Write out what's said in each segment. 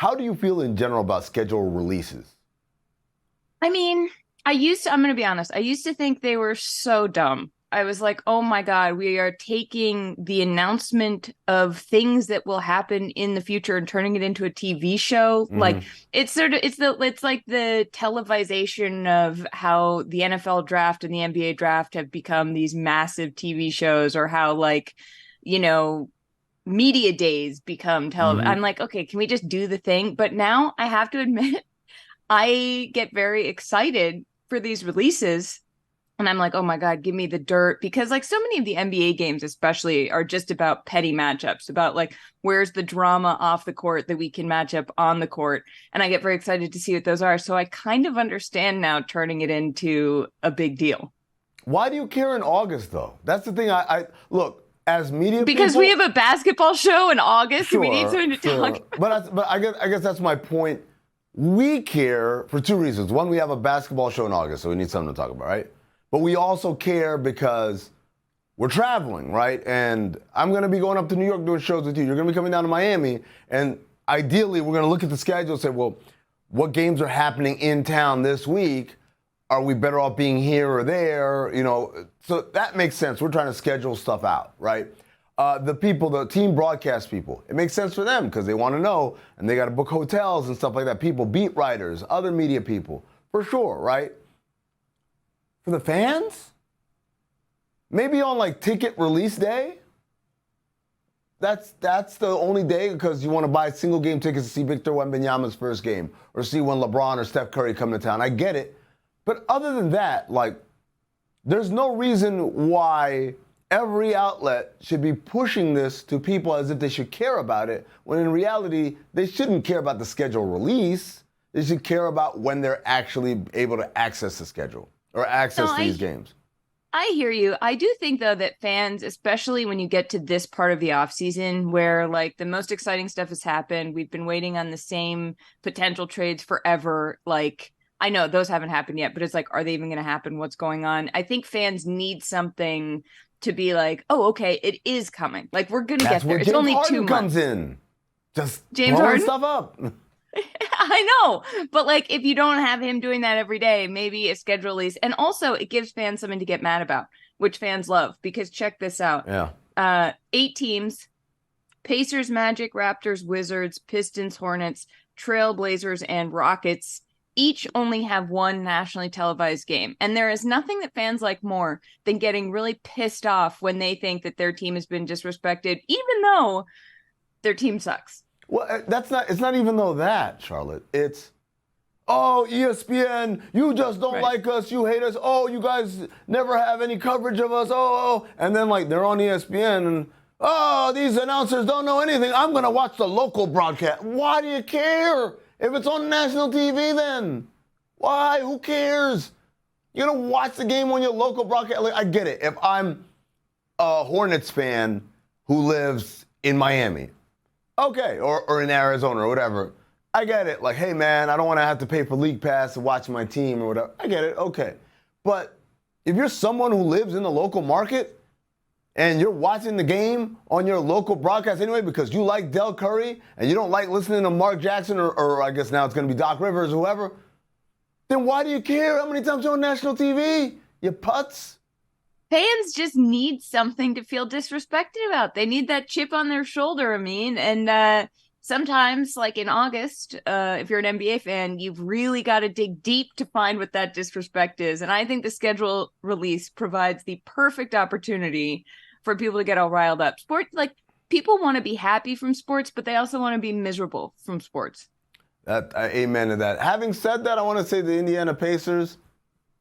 How do you feel in general about schedule releases? I mean, I'm going to be honest, I used to think they were so dumb. I was like, oh my God, we are taking the announcement of things that will happen in the future and turning it into a TV show. Like Hmm. it's like the televisation of how the NFL draft and the NBA draft have become these massive TV shows, or how you know, media days become Hmm. I'm like, okay, can we just do the thing? But now I have to admit I get very excited for these releases. And I'm like, oh my God, give me the dirt. Because like so many of the NBA games, especially, are just about petty matchups, about like where's the drama off the court that we can match up on the court. And I get very excited to see what those are. So I kind of understand now turning it into a big deal. Why do you care in August, though? That's the thing. I look, as media Because we have people, a basketball show in August and we need sure, something to talk sure. about. But I guess that's my point. We care for two reasons. One, we have a basketball show in August, so we need something to talk about, right? But we also care because we're traveling, right? And I'm going to be going up to New York doing shows with you. You're going to be coming down to Miami. And ideally, we're going to look at the schedule and say, well, what games are happening in town this week? Are we better off being here or there? You know, so that makes sense. We're trying to schedule stuff out, right? The team broadcast people, it makes sense for them because they want to know and they got to book hotels and stuff like that. People, beat writers, other media people, for sure, right? For the fans, maybe on like ticket release day. That's the only day because you want to buy single game tickets to see Victor Wembanyama's first game or see when LeBron or Steph Curry come to town. I get it. But other than that, like, there's no reason why every outlet should be pushing this to people as if they should care about it, when in reality, they shouldn't care about the schedule release. They should care about when they're actually able to access the schedule or No, access these I games. I hear you. I do think though that fans, especially when you get to this part of the off season where like the most exciting stuff has happened, we've been waiting on the same potential trades forever. Like I know those haven't happened yet, but it's like, are they even going to happen? What's going on? I think fans need something to be like, oh, okay, it is coming. Like we're going to That's get there. where It's James only two Harden comes months. in, just James throwing Harden? stuff up. I know, but like if you don't have him doing that every day, maybe a schedule release. And also it gives fans something to get mad about, which fans love because check this out. Yeah. 8 teams: Pacers, Magic, Raptors, Wizards, Pistons, Hornets, Trailblazers, and Rockets each only have one nationally televised game. And there is nothing that fans like more than getting really pissed off when they think that their team has been disrespected, even though their team sucks. Well, it's not even though that, Charlotte. It's, oh, ESPN, you just don't Right. like us, you hate us. Oh, you guys never have any coverage of us. Oh. And then, like, they're on ESPN and, oh, these announcers don't know anything. I'm going to watch the local broadcast. Why do you care? If it's on national TV, then why? Who cares? You're going to watch the game on your local broadcast. Like, I get it. If I'm a Hornets fan who lives in Miami, okay, or in Arizona or whatever, I get it. Like, hey, man, I don't want to have to pay for League Pass to watch my team or whatever. I get it. Okay. But if you're someone who lives in the local market and you're watching the game on your local broadcast anyway because you like Del Curry and you don't like listening to Mark Jackson or I guess now it's going to be Doc Rivers or whoever, then why do you care how many times you're on national TV? You putz. Fans just need something to feel disrespected about. They need that chip on their shoulder, I mean. And sometimes, like in August, if you're an NBA fan, you've really got to dig deep to find what that disrespect is. And I think the schedule release provides the perfect opportunity for people to get all riled up. Sports, like people want to be happy from sports, but they also want to be miserable from sports. Amen to that. Having said that, I want to say the Indiana Pacers,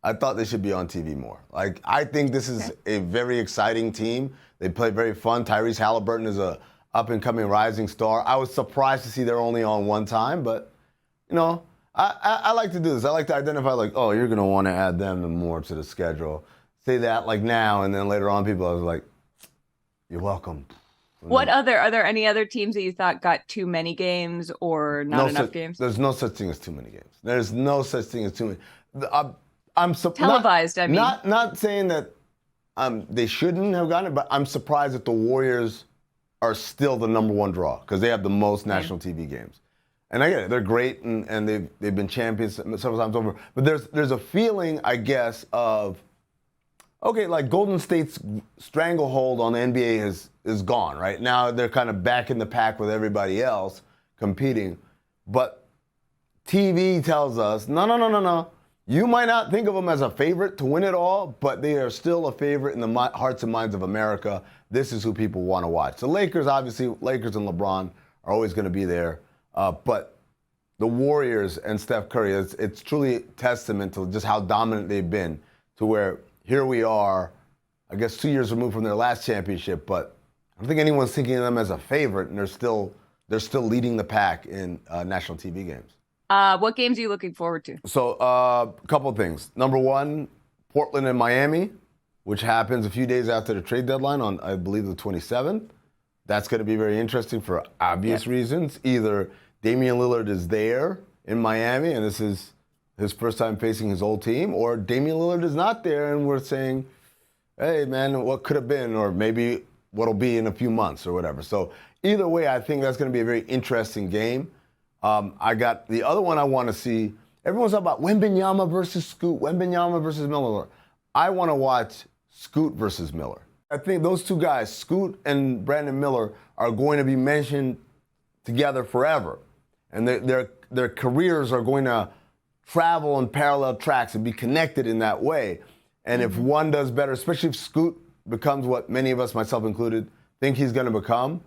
I thought they should be on TV more. Like, I think this is Okay. a very exciting team. They play very fun. Tyrese Halliburton is a up-and-coming rising star. I was surprised to see they're only on one time, but, you know, I like to do this. I like to identify, like, oh, you're going to want to add them more to the schedule. Say that, like, now, and then later on, people are like, you're welcome. Are there any other teams that you thought got too many games or not enough games? There's no such thing as too many games. There's no such thing as too many. Televised, I mean. Not saying that they shouldn't have gotten it, but I'm surprised that the Warriors are still the number one draw because they have the most national TV games. And I get it, they're great and they've been champions several times over. But there's a feeling, I guess, of okay, like Golden State's stranglehold on the NBA is gone, right? Now they're kind of back in the pack with everybody else competing. But TV tells us, no. You might not think of them as a favorite to win it all, but they are still a favorite in the hearts and minds of America. This is who people want to watch. The Lakers, obviously, Lakers and LeBron are always going to be there. But the Warriors and Steph Curry, it's truly a testament to just how dominant they've been, to where here we are, I guess 2 years removed from their last championship, but I don't think anyone's thinking of them as a favorite, and they're still leading the pack in national TV games. What games are you looking forward to? So a couple of things. Number one, Portland and Miami, which happens a few days after the trade deadline on, I believe, the 27th. That's going to be very interesting for obvious reasons. Either Damian Lillard is there in Miami, and this is his first time facing his old team, or Damian Lillard is not there, and we're saying, hey, man, what could have been, or maybe what'll be in a few months or whatever. So either way, I think that's going to be a very interesting game. I got the other one I want to see. Everyone's talking about Wembanyama versus Scoot, Wembanyama versus Miller. I want to watch Scoot versus Miller. I think those two guys, Scoot and Brandon Miller, are going to be mentioned together forever. And their careers are going to travel on parallel tracks and be connected in that way. And if one does better, especially if Scoot becomes what many of us, myself included, think he's going to become,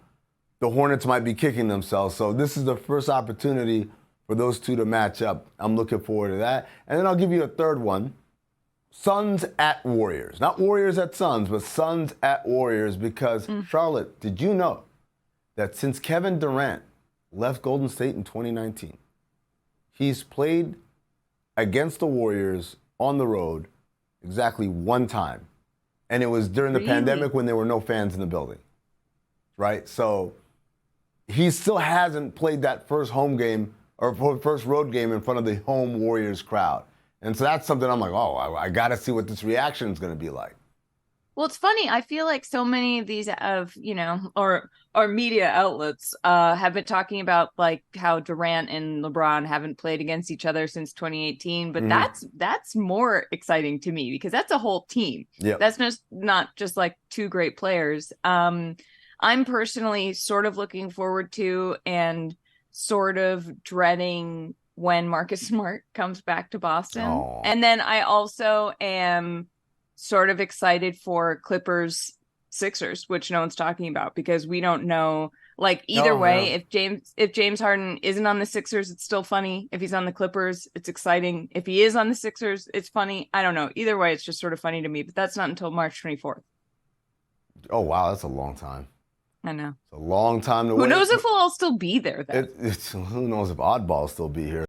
the Hornets might be kicking themselves. So this is the first opportunity for those two to match up. I'm looking forward to that. And then I'll give you a third one. Suns at Warriors. Not Warriors at Suns, but Suns at Warriors, because, Charlotte, did you know that since Kevin Durant left Golden State in 2019, he's played against the Warriors on the road exactly one time. And it was during the pandemic when there were no fans in the building, right? So he still hasn't played that first home game or first road game in front of the home Warriors crowd. And so that's something I'm like, oh, I got to see what this reaction is going to be like. Well, it's funny. I feel like so many of these or media outlets have been talking about like how Durant and LeBron haven't played against each other since 2018. But that's more exciting to me because that's a whole team. Yep. That's not just like two great players. I'm personally sort of looking forward to and sort of dreading when Marcus Smart comes back to Boston. Aww. And then I also am sort of excited for Clippers Sixers, which no one's talking about because we don't know. Like either way, if James Harden isn't on the Sixers, it's still funny. If he's on the Clippers, it's exciting. If he is on the Sixers, it's funny. I don't know. Either way, it's just sort of funny to me, but that's not until March 24th. Oh, wow. That's a long time. I know. It's a long time to wait. Who knows if we'll all still be there then? Who knows if Oddball will still be here.